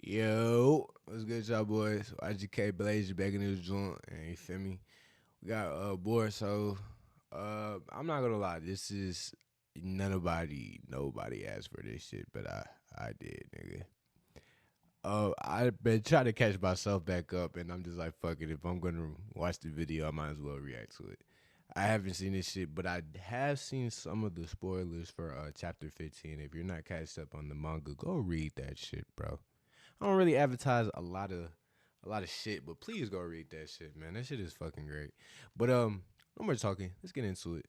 Yo, what's good, y'all boys? IGK Blaze back in this joint, and you feel me? We got Boruto. I'm not gonna lie, this is nobody asked for this shit, but I did, nigga. I've been trying to catch myself back up, and I'm just like, fuck it. If I'm gonna watch the video, I might as well react to it. I haven't seen this shit, but I have seen some of the spoilers for chapter 15. If you're not catched up on the manga, go read that shit, bro. I don't really advertise a lot of shit, but please go read that shit, man. That shit is fucking great. But no more talking. Let's get into it.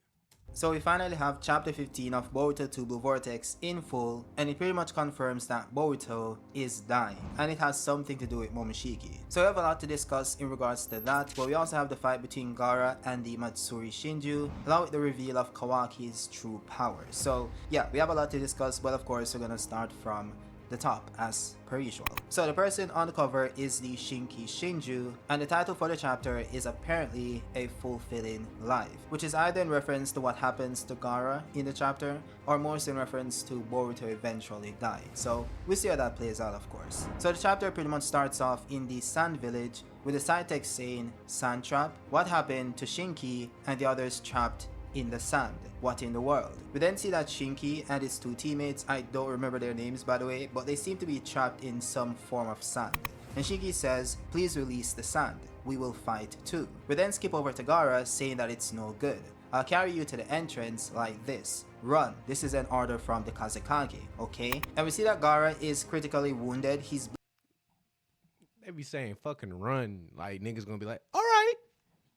So we finally have chapter 15 of Boruto 2 Blue Vortex in full, and it pretty much confirms that Boruto is dying, and it has something to do with Momoshiki. So we have a lot to discuss in regards to that, but we also have the fight between Gaara and the Matsuri Shinju, along with the reveal of Kawaki's true power. So yeah, we have a lot to discuss, but of course we're gonna start from the top as per usual. So the person on the cover is the Shinki Shinju, and the title for the chapter is apparently A Fulfilling Life, which is either in reference to what happens to Gaara in the chapter, or more so in reference to Boruto eventually dying. So we see how that plays out, of course. So the chapter pretty much starts off in the Sand Village with the side text saying, "Sand trap, what happened to Shinki and the others trapped in the sand? What in the world?" We then see that Shinki and his two teammates, I don't remember their names by the way, but they seem to be trapped in some form of sand. And Shinki says, "Please release the sand. We will fight too." We then skip over to Gaara saying that it's no good. "I'll carry you to the entrance like this. Run. This is an order from the Kazekage, okay?" And we see that Gaara is critically wounded. He's They be saying fucking run, like niggas gonna be like, all right.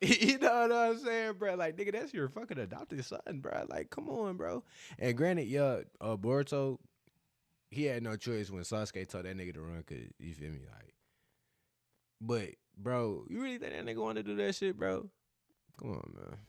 You know what I'm saying, bro? Like, nigga, that's your fucking adopted son, bro. Like, come on, bro. And granted, yeah, Boruto, he had no choice when Sasuke told that nigga to run, cause you feel me, like. But, bro, you really think that nigga want to do that shit, bro? Come on, man.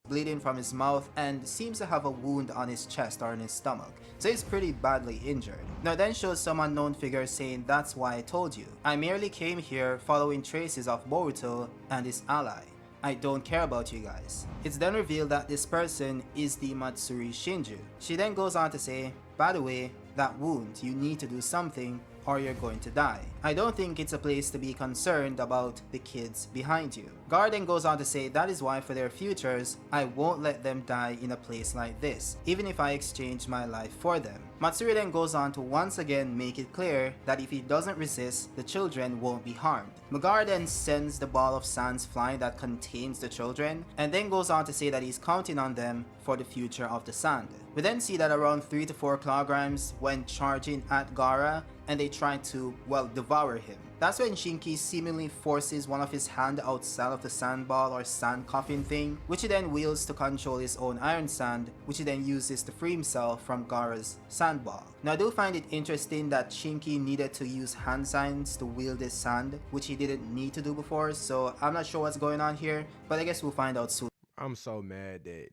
bleeding from his mouth and seems to have a wound on his chest or in his stomach, so he's pretty badly injured. Now it then shows some unknown figure saying, "That's why I told you. I merely came here following traces of Boruto and his ally. I don't care about you guys." It's then revealed that this person is the Matsuri Shinju. She then goes on to say, "By the way, that wound, you need to do something or you're going to die. I don't think it's a place to be concerned about the kids behind you." Gaara then goes on to say, "That is why for their futures, I won't let them die in a place like this, even if I exchange my life for them." Matsuri then goes on to once again make it clear that if he doesn't resist, the children won't be harmed. Gaara then sends the ball of sands flying that contains the children, and then goes on to say that he's counting on them for the future of the sand. We then see that around 3 to 4 kilograms went charging at Gaara, and they try to, well, devour him. That's when Shinki seemingly forces one of his hand outside of the sandball or sand coffin thing, which he then wields to control his own iron sand, which he then uses to free himself from Gaara's sandball. Now I do find it interesting that Shinki needed to use hand signs to wield his sand, which he didn't need to do before, so I'm not sure what's going on here, but I guess we'll find out soon. I'm so mad that,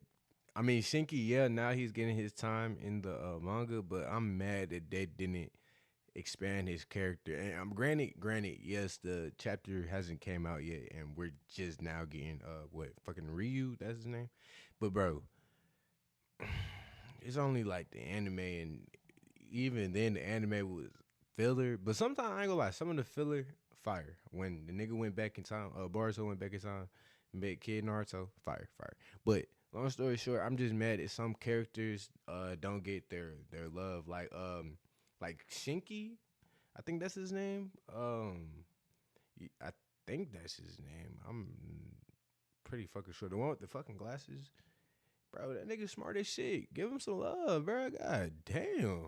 I mean, Shinky, yeah, now he's getting his time in the manga, but I'm mad that they didn't expand his character. And I'm granted, yes, the chapter hasn't came out yet, and we're just now getting what fucking Ryu, that's his name. But bro, it's only like the anime, and even then the anime was filler. But sometimes I ain't gonna lie, some of the filler fire. When the nigga went back in time, Boruto went back in time, met Kid Naruto, fire. But long story short, I'm just mad that some characters don't get their love. Like Shinky, I think that's his name. I think that's his name. I'm pretty fucking sure. The one with the fucking glasses, bro. That nigga smart as shit. Give him some love, bro. God damn.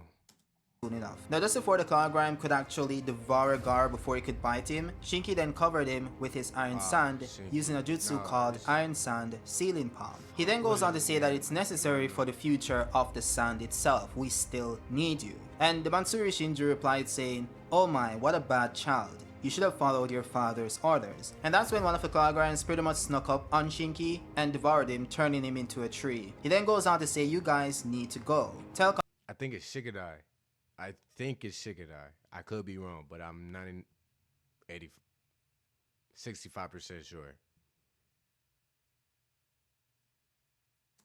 Enough. Now just before the Kalagram could actually devour Gar before he could bite him, Shinki then covered him with his iron sand Shinky. using a jutsu Nah, called this- Iron Sand Sealing Palm. He then goes on to say that it's necessary for the future of the sand itself. We still need you. And the Matsuri Shinju replied saying, "Oh my, what a bad child. You should have followed your father's orders." And that's when one of the Kalagrams pretty much snuck up on Shinki and devoured him, turning him into a tree. He then goes on to say, "You guys need to go. Tell I think it's Shikadai. I think it's Shikadai. I could be wrong, but I'm not in 80, 65% sure.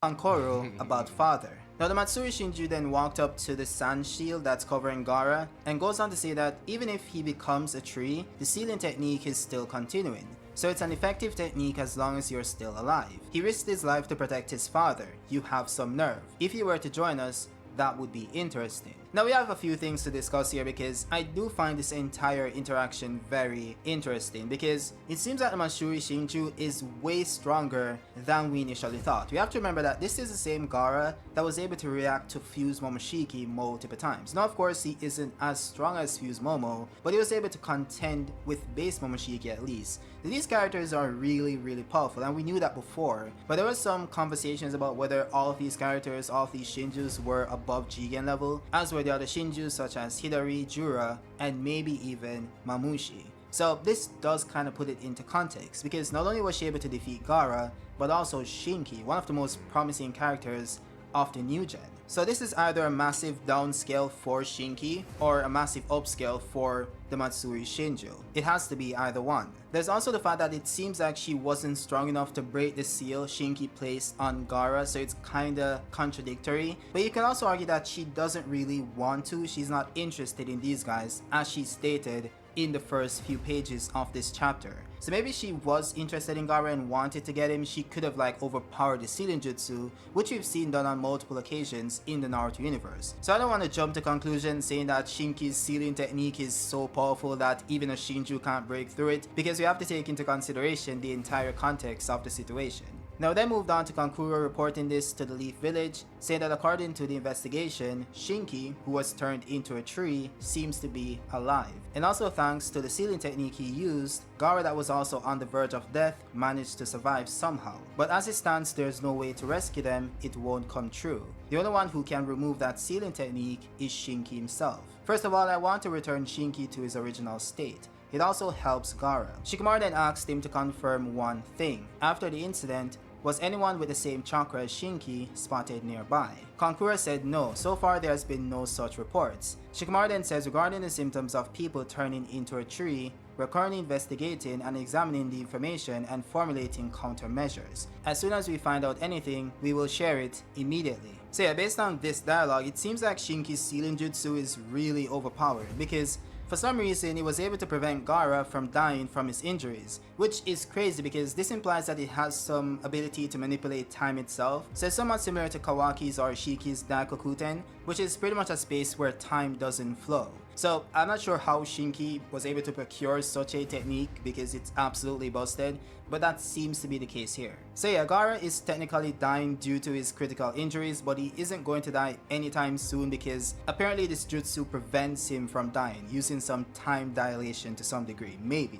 Ankoro about father. Now the Matsuri Shinju then walked up to the sand shield that's covering Gaara and goes on to say that even if he becomes a tree, the sealing technique is still continuing. So it's an effective technique as long as you're still alive. He risked his life to protect his father. You have some nerve. If you were to join us, that would be interesting. Now we have a few things to discuss here because I do find this entire interaction very interesting because it seems that the Matsuri Shinju is way stronger than we initially thought. We have to remember that this is the same Gaara that was able to react to Fuse Momoshiki multiple times. Now of course he isn't as strong as Fuse Momo, but he was able to contend with base Momoshiki at least. These characters are really powerful and we knew that before, but there was some conversations about whether all of these characters, all of these Shinjus were above Jigen level, as were the other Shinjus such as Hidari, Jura, and maybe even Mamushi. So this does kind of put it into context, because not only was she able to defeat Gaara, but also Shinki, one of the most promising characters of the new gen. So this is either a massive downscale for Shinki or a massive upscale for the Matsuri Shinju. It has to be either one. There's also the fact that it seems like she wasn't strong enough to break the seal Shinki placed on Gaara, so it's kinda contradictory. But you can also argue that she doesn't really want to, she's not interested in these guys, as she stated in the first few pages of this chapter. So maybe she was interested in Gaara and wanted to get him. She could have like overpowered the sealing jutsu, which we've seen done on multiple occasions in the Naruto universe. So I don't want to jump to conclusions saying that Shinki's sealing technique is so powerful that even a Shinju can't break through it, because we have to take into consideration the entire context of the situation. Now then moved on to Kankuro reporting this to the Leaf Village, saying that according to the investigation, Shinki, who was turned into a tree, seems to be alive. And also thanks to the sealing technique he used, Gaara, that was also on the verge of death, managed to survive somehow. But as it stands, there's no way to rescue them, it won't come true. The only one who can remove that sealing technique is Shinki himself. First of all, I want to return Shinki to his original state. It also helps Gaara. Shikamaru then asked him to confirm one thing. After the incident, was anyone with the same chakra as Shinki spotted nearby? Kankura said no, so far there has been no such reports. Shikamaru then says regarding the symptoms of people turning into a tree, we're currently investigating and examining the information and formulating countermeasures. As soon as we find out anything, we will share it immediately. So yeah, based on this dialogue, it seems like Shinki's sealing jutsu is really overpowered because for some reason, he was able to prevent Gaara from dying from his injuries, which is crazy because this implies that it has some ability to manipulate time itself, so it's somewhat similar to Kawaki's or Shiki's Daikokuten, which is pretty much a space where time doesn't flow. So I'm not sure how Shinki was able to procure such a technique because it's absolutely busted, but that seems to be the case here. So yeah, Gaara is technically dying due to his critical injuries, but he isn't going to die anytime soon because apparently this jutsu prevents him from dying, using some time dilation to some degree. Maybe.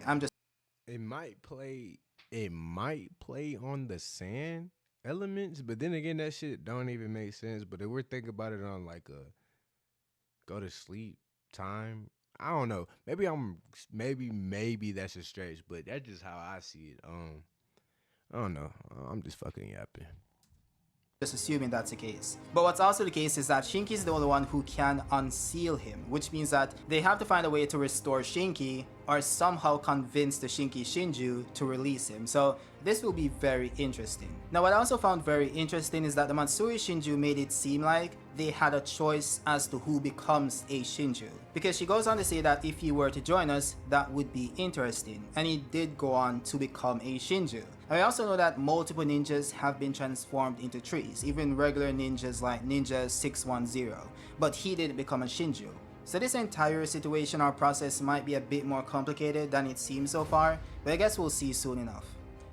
It might play on the sand elements, but then again that shit don't even make sense. But if we're thinking about it on like a go to sleep time, I don't know. Maybe that's a stretch, but that's just how I see it. I don't know. I'm just fucking yapping. Just assuming that's the case. But what's also the case is that Shinki is the only one who can unseal him, which means that they have to find a way to restore Shinki or somehow convince the Shinki Shinju to release him. So this will be very interesting. Now what I also found very interesting is that the Matsuri Shinju made it seem like they had a choice as to who becomes a Shinju, because she goes on to say that if he were to join us, that would be interesting, and he did go on to become a Shinju. And we also know that multiple ninjas have been transformed into trees, even regular ninjas like Ninja 610, but he didn't become a Shinju. So this entire situation or process might be a bit more complicated than it seems so far, but I guess we'll see soon enough.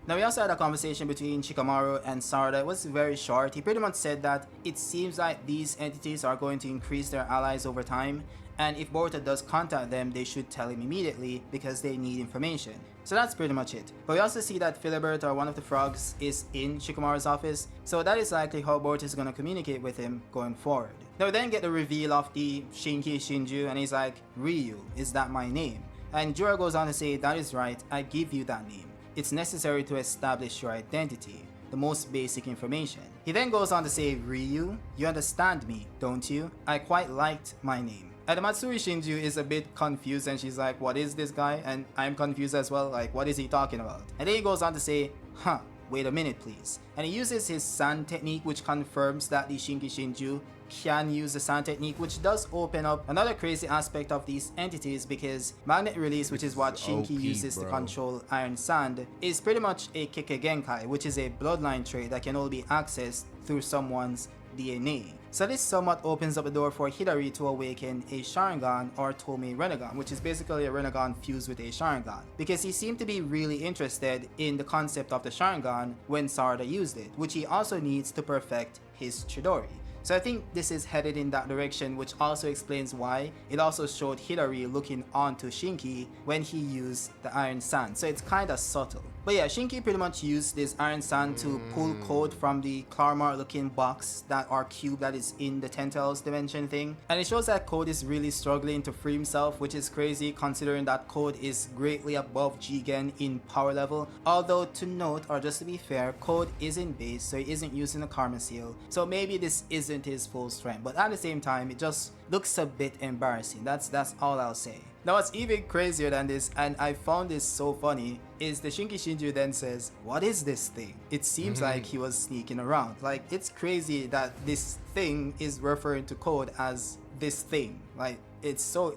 Now we also had a conversation between Shikamaru and Sarada. It was very short. He pretty much said that it seems like these entities are going to increase their allies over time, and if Boruto does contact them, they should tell him immediately because they need information. So that's pretty much it. But we also see that Philibert, or one of the frogs, is in Shikamaru's office, so that is likely how Boruto is going to communicate with him going forward. Now we then get the reveal of the Shinki Shinju, and he's like, Ryu, is that my name? And Jura goes on to say, that is right, I give you that name. It's necessary to establish your identity, the most basic information. He then goes on to say, Ryu, you understand me, don't you? I quite liked my name. And the Matsuri Shinju is a bit confused and she's like, what is this guy? And I'm confused as well, like what is he talking about? And then he goes on to say, huh, wait a minute please. And he uses his sand technique, which confirms that the Shinki Shinju can use the sand technique, which does open up another crazy aspect of these entities, because magnet release, which is what Shinki OP, uses to bro. control Iron Sand, is pretty much a Kike Genkai, which is a bloodline trait that can only be accessed through someone's DNA. So this somewhat opens up the door for Hidari to awaken a Sharingan or Tomei Renegon, which is basically a Renegon fused with a Sharingan, because he seemed to be really interested in the concept of the Sharingan when Sarada used it, which he also needs to perfect his Chidori. So I think this is headed in that direction, which also explains why it also showed Hidari looking onto Shinki when he used the Iron Sand. So it's kind of subtle. But yeah, Shinki pretty much used this Iron Sand to pull code from the Clarmar looking box, that or cube that is in the Tentacles dimension thing. And it shows that Code is really struggling to free himself, which is crazy considering that Code is greatly above Jigen in power level. Although to note, or just to be fair, Code is in base, so he isn't using the Karma Seal. So maybe this isn't his full strength, but at the same time, it just looks a bit embarrassing. That's all I'll say. Now what's even crazier than this, and I found this so funny, is the Shinki Shinju then says, "What is this thing?" It seems like he was sneaking around. Like, it's crazy that this thing is referring to Code as this thing. Like, it's so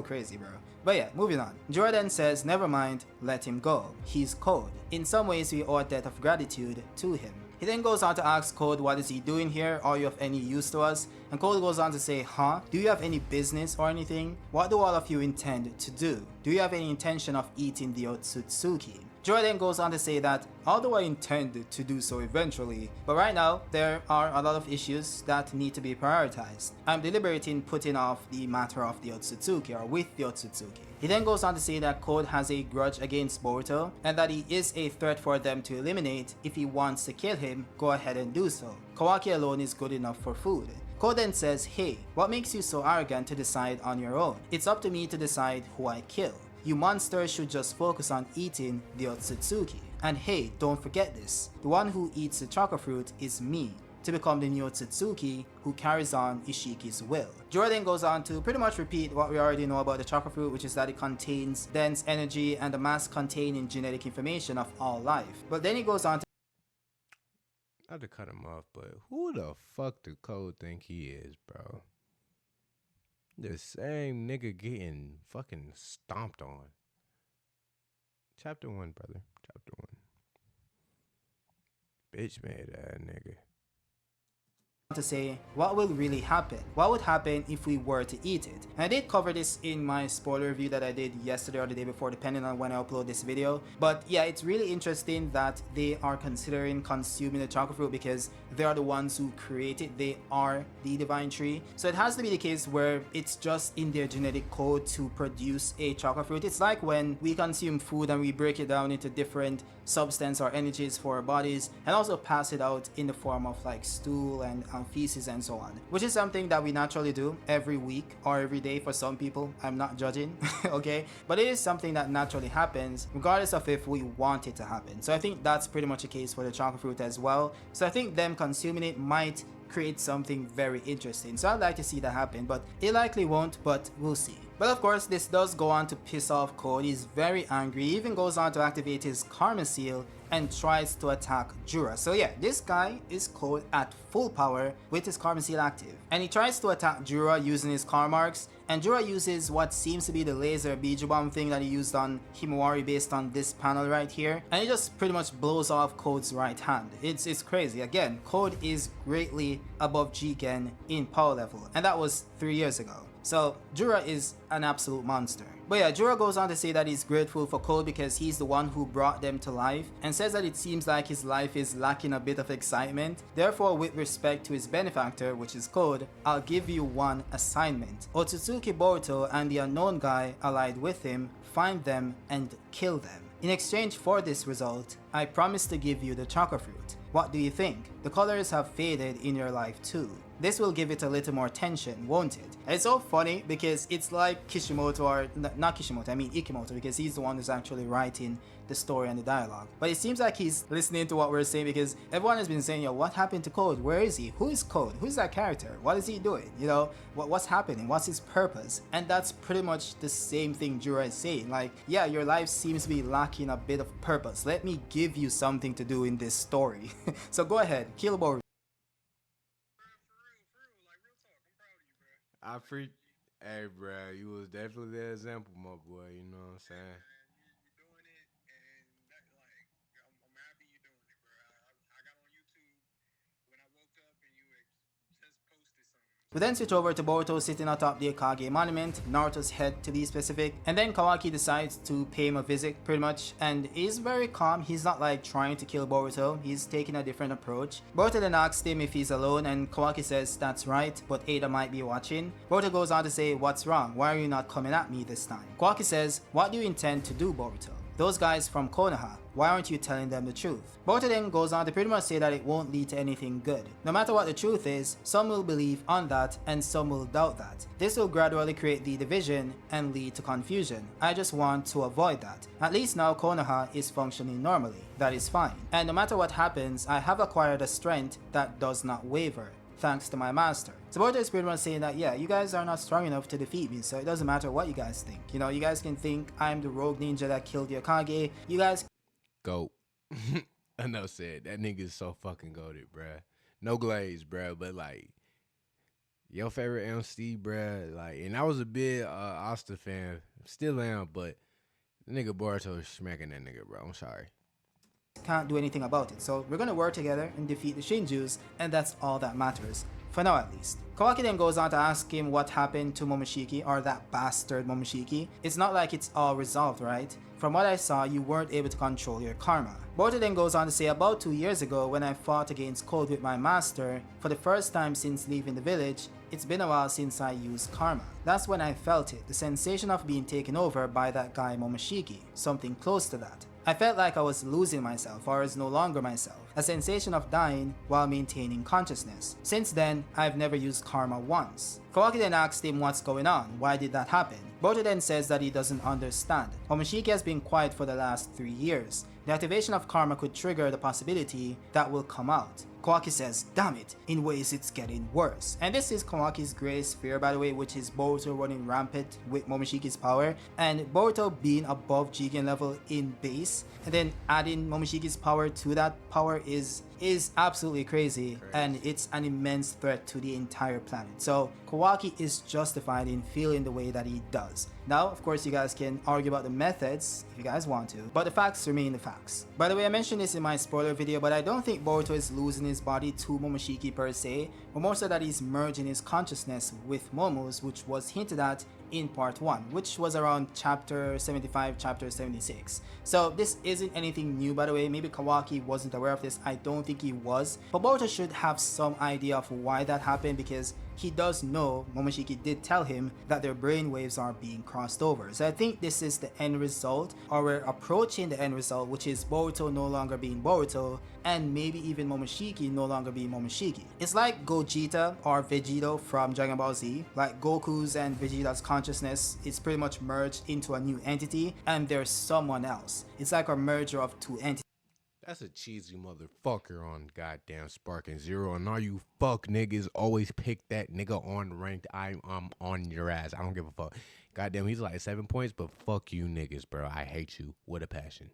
crazy, bro. But yeah, moving on. Jorah then says, "Never mind, let him go. He's Code. In some ways we owe a debt of gratitude to him." He then goes on to ask Code, "What is he doing here? Are you of any use to us?" And Code goes on to say, "Huh? Do you have any business or anything? What do all of you intend to do? Do you have any intention of eating the Otsutsuki?" Jorah then goes on to say that, "Although I intend to do so eventually, but right now there are a lot of issues that need to be prioritized. I'm deliberating putting off the matter of the Otsutsuki, or with the Otsutsuki." He then goes on to say that Code has a grudge against Boruto and that he is a threat for them to eliminate. If he wants to kill him, go ahead and do so. Kawaki alone is good enough for food. Code then says, "Hey, what makes you so arrogant to decide on your own? It's up to me to decide who I kill. You monsters should just focus on eating the Otsutsuki. And hey, don't forget this. The one who eats the chakra fruit is me, to become the new Otsutsuki who carries on Ishiki's will." Jorah then goes on to pretty much repeat what we already know about the chakra fruit, which is that it contains dense energy and the mass containing genetic information of all life. But then he goes on to Not to cut him off, but who the fuck do Code think he is, bro? The same nigga getting fucking stomped on. Chapter 1, brother. Chapter 1. Bitch made that nigga. say what will really happen. What would happen if we were to eat it? And I did cover this in my spoiler review that I did yesterday or the day before, depending on when I upload this video. But yeah, it's really interesting that they are considering consuming the chakra fruit because they are the ones who create it. They are the divine tree. So it has to be the case where it's just in their genetic code to produce a chakra fruit. It's like when we consume food and we break it down into different substance or energies for our bodies and also pass it out in the form of like stool and feces and so on, which is something that we naturally do every week or every day for some people. I'm not judging. Okay, but it is something that naturally happens regardless of if we want it to happen. So I think that's pretty much the case for the chakra fruit as well. So I think them consuming it might create something very interesting. So I'd like to see that happen, but it likely won't, but we'll see. But of course, this does go on to piss off Code. He's very angry. He even goes on to activate his Karma Seal and tries to attack Jura. So yeah, this guy is Code at full power with his Karma Seal active. And he tries to attack Jura using his Karmarks. And Jura uses what seems to be the laser Biju Bomb thing that he used on Himawari based on this panel right here. And it just pretty much blows off Code's right hand. It's crazy. Again, Code is greatly above Jigen in power level. And that was 3 years ago. So Jura is an absolute monster. But yeah, Jura goes on to say that he's grateful for Code because he's the one who brought them to life, and says that it seems like his life is lacking a bit of excitement. Therefore, with respect to his benefactor, which is Code, I'll give you one assignment. Otsutsuki Boruto and the unknown guy allied with him, find them and kill them. In exchange for this result, I promise to give you the chakra fruit. What do you think? The colors have faded in your life too. This will give it a little more tension, won't it? And it's so funny because it's like Kishimoto, or not Kishimoto, I mean Ikimoto, because he's the one who's actually writing the story and the dialogue. But it seems like he's listening to what we're saying, because everyone has been saying, yo, what happened to Code? Where is he? Who is Code? Who's that character? What is he doing? You know, what's happening? What's his purpose? And that's pretty much the same thing Jura is saying. Like, yeah, your life seems to be lacking a bit of purpose. Let me give you something to do in this story. So go ahead, kill Boruto. I freak. Hey, bro, you was definitely the example, my boy. You know what I'm saying? We then switch over to Boruto sitting atop the Akage monument, Naruto's head to be specific, and then Kawaki decides to pay him a visit pretty much, and he's very calm. He's not like trying to kill Boruto, he's taking a different approach. Boruto then asks him if he's alone, and Kawaki says that's right, but Ada might be watching. Boruto goes on to say, what's wrong? Why are you not coming at me this time? Kawaki says, what do you intend to do, Boruto? Those guys from Konoha, why aren't you telling them the truth? Boruto then goes on to pretty much say that it won't lead to anything good. No matter what the truth is, some will believe on that and some will doubt that. This will gradually create the division and lead to confusion. I just want to avoid that. At least now Konoha is functioning normally. That is fine. And no matter what happens, I have acquired a strength that does not waver, thanks to my master. So Boruto is pretty much saying that, yeah, you guys are not strong enough to defeat me, so it doesn't matter what you guys think. You know, you guys can think I'm the rogue ninja that killed the Akage. You guys Goat. Enough said. That nigga is so fucking goated, bruh. No glaze, bruh, but like, your favorite MC, bruh, like, and I was a big Asta fan, still am, but nigga Boruto is smacking that nigga, bro. I'm sorry. can't do anything about it. So we're gonna work together and defeat the Shinjus, and that's all that matters. For now at least. Kawaki then goes on to ask him what happened to Momoshiki, or that bastard Momoshiki. It's not like it's all resolved, right? From what I saw, you weren't able to control your karma. Boruto then goes on to say, about 2 years ago when I fought against Code with my master, for the first time since leaving the village, it's been a while since I used karma. That's when I felt it, the sensation of being taken over by that guy Momoshiki, something close to that. I felt like I was losing myself, or was no longer myself, a sensation of dying while maintaining consciousness. Since then, I've never used karma once. Kawaki then asked him what's going on, why did that happen? Boruto then says that he doesn't understand. Momoshiki has been quiet for the last 3 years. The activation of karma could trigger the possibility that will come out. Kawaki says, damn it, in ways it's getting worse. And this is Kawaki's greatest fear, by the way, which is Boruto running rampant with Momoshiki's power, and Boruto being above Jigen level in base, and then adding Momoshiki's power to that power is absolutely crazy, and it's an immense threat to the entire planet. So Kawaki is justified in feeling the way that he does. Now, of course, you guys can argue about the methods if you guys want to, but the facts remain the facts. By the way, I mentioned this in my spoiler video, but I don't think Boruto is losing his body to Momoshiki per se, but more so that he's merging his consciousness with Momo's, which was hinted at in part 1, which was around chapter 75, chapter 76. So this isn't anything new, by the way. Maybe Kawaki wasn't aware of this. I don't think he was, but Boruto should have some idea of why that happened, because he does know, Momoshiki did tell him, that their brainwaves are being crossed over. So I think this is the end result, or we're approaching the end result, which is Boruto no longer being Boruto, and maybe even Momoshiki no longer being Momoshiki. It's like Gogeta or Vegito from Dragon Ball Z. Like Goku's and Vegeta's consciousness is pretty much merged into a new entity, and there's someone else. It's like a merger of two entities. That's a cheesy motherfucker on goddamn Sparking Zero, and all you fuck niggas always pick that nigga on ranked. I'm on your ass. I don't give a fuck. Goddamn, he's like 7 points, but fuck you niggas, bro. I hate you with a passion.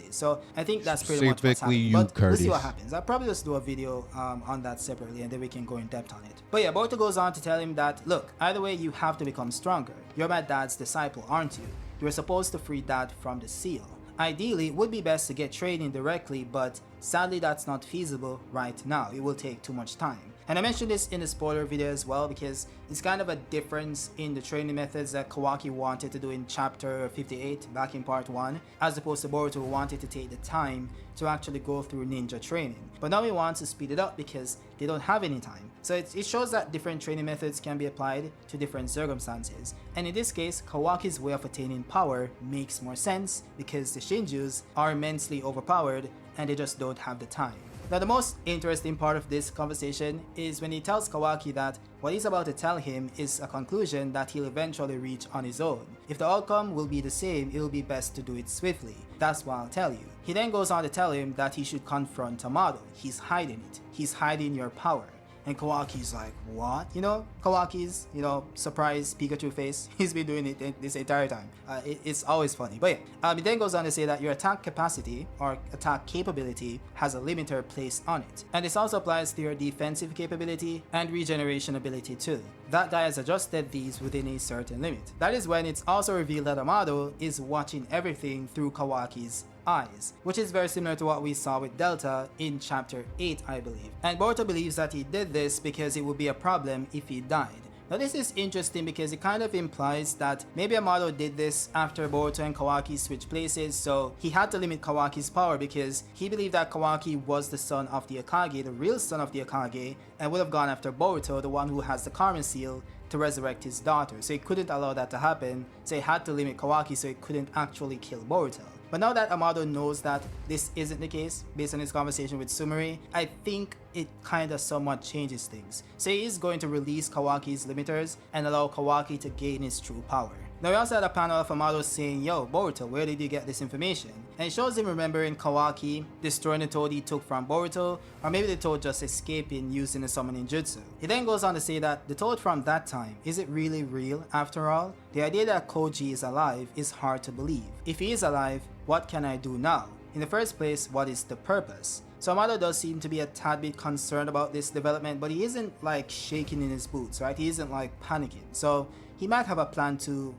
So I think that's pretty much what's happening. You, but Curtis. we'll see what happens. I'll probably just do a video on that separately, and then we can go in depth on it. But yeah, Boruto goes on to tell him that, look, either way you have to become stronger. You're my dad's disciple, aren't you? You were supposed to free Dad from the seal. Ideally, it would be best to get training directly, but sadly that's not feasible right now. It will take too much time. And I mentioned this in the spoiler video as well, because it's kind of a difference in the training methods that Kawaki wanted to do in chapter 58 back in part 1, as opposed to Boruto who wanted to take the time to actually go through ninja training. But now he wants to speed it up because they don't have any time. So it shows that different training methods can be applied to different circumstances. And in this case, Kawaki's way of attaining power makes more sense because the Shinjus are immensely overpowered and they just don't have the time. Now, the most interesting part of this conversation is when he tells Kawaki that what he's about to tell him is a conclusion that he'll eventually reach on his own. If the outcome will be the same, it will be best to do it swiftly. That's what I'll tell you. He then goes on to tell him that he should confront Amado. He's hiding it. He's hiding your power. And Kawaki's like, what? Kawaki's, surprise Pikachu face. He's been doing it this entire time. It's always funny. But yeah, it then goes on to say that your attack capacity or attack capability has a limiter placed on it. And this also applies to your defensive capability and regeneration ability too. That guy has adjusted these within a certain limit. That is when it's also revealed that Amado is watching everything through Kawaki's eyes, which is very similar to what we saw with Delta in chapter 8, I believe. And Boruto believes that he did this because it would be a problem if he died. Now this is interesting because it kind of implies that maybe Amado did this after Boruto and Kawaki switched places, so he had to limit Kawaki's power because he believed that Kawaki was the son of the Akage, the real son of the Akage, and would have gone after Boruto, the one who has the Karma Seal, to resurrect his daughter. So he couldn't allow that to happen, so he had to limit Kawaki so he couldn't actually kill Boruto. But now that Amado knows that this isn't the case, based on his conversation with Sumire, I think it kinda somewhat changes things. So he is going to release Kawaki's limiters and allow Kawaki to gain his true power. Now we also had a panel of Amado saying, yo, Boruto, where did you get this information? And it shows him remembering Kawaki destroying the toad he took from Boruto, or maybe the toad just escaping using the summoning jutsu. He then goes on to say that the toad from that time, is it really real after all? The idea that Koji is alive is hard to believe. If he is alive, what can I do now? In the first place, what is the purpose? So Amado does seem to be a tad bit concerned about this development, but he isn't like shaking in his boots, right? He isn't like panicking. So he might have a plan to,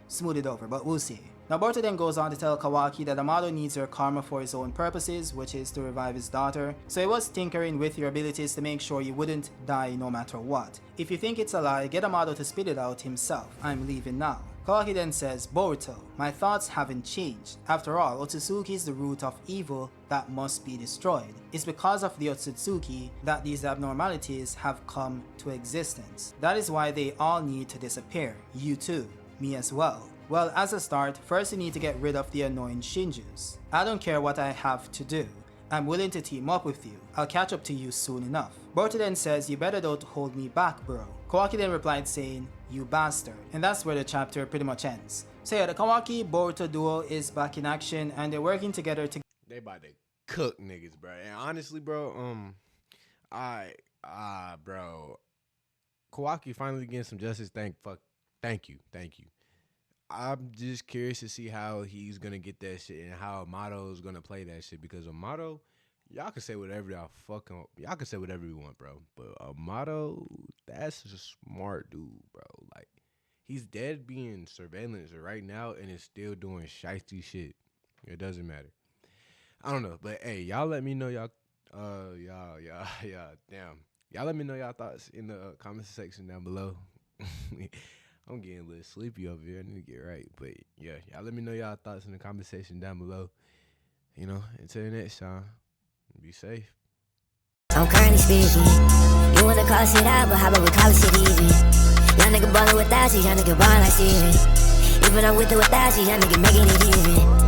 smooth it over, but we'll see. Now Boruto then goes on to tell Kawaki that Amado needs her karma for his own purposes, which is to revive his daughter. So he was tinkering with your abilities to make sure you wouldn't die no matter what. If you think it's a lie, get Amado to spit it out himself. I'm leaving now. Kawaki then says, Boruto, my thoughts haven't changed. After all, Otsutsuki is the root of evil that must be destroyed. It's because of the Otsutsuki that these abnormalities have come to existence. That is why they all need to disappear. You too. Me as well. Well, as a start, first you need to get rid of the annoying Shinjus. I don't care what I have to do. I'm willing to team up with you. I'll catch up to you soon enough. Boruto then says, you better don't hold me back, bro. Kawaki then replied saying, you bastard. And that's where the chapter pretty much ends. So yeah, the Kawaki-Boruto duo is back in action and they're working together to... They about to cook niggas, bro. And honestly, bro, bro, Kawaki finally getting some justice. Thank you. I'm just curious to see how he's gonna get that shit and how Amato's gonna play that shit, because Amato, y'all can say whatever y'all can say whatever you want, bro. But Amato, that's a smart dude, bro. Like, he's dead being surveillance right now and is still doing shiesty shit. It doesn't matter. I don't know, but hey, y'all let me know y'all let me know y'all thoughts in the comment section down below. I'm getting a little sleepy over here. I need to get right. But yeah, y'all let me know y'all thoughts in the comment section down below. Until next time, be safe. I'm currently speaking. You wanna call shit out, but how about we call shit even? Young nigga ballin' without you, young nigga ballin' like Steven. Even I'm with it without you, young nigga making it even.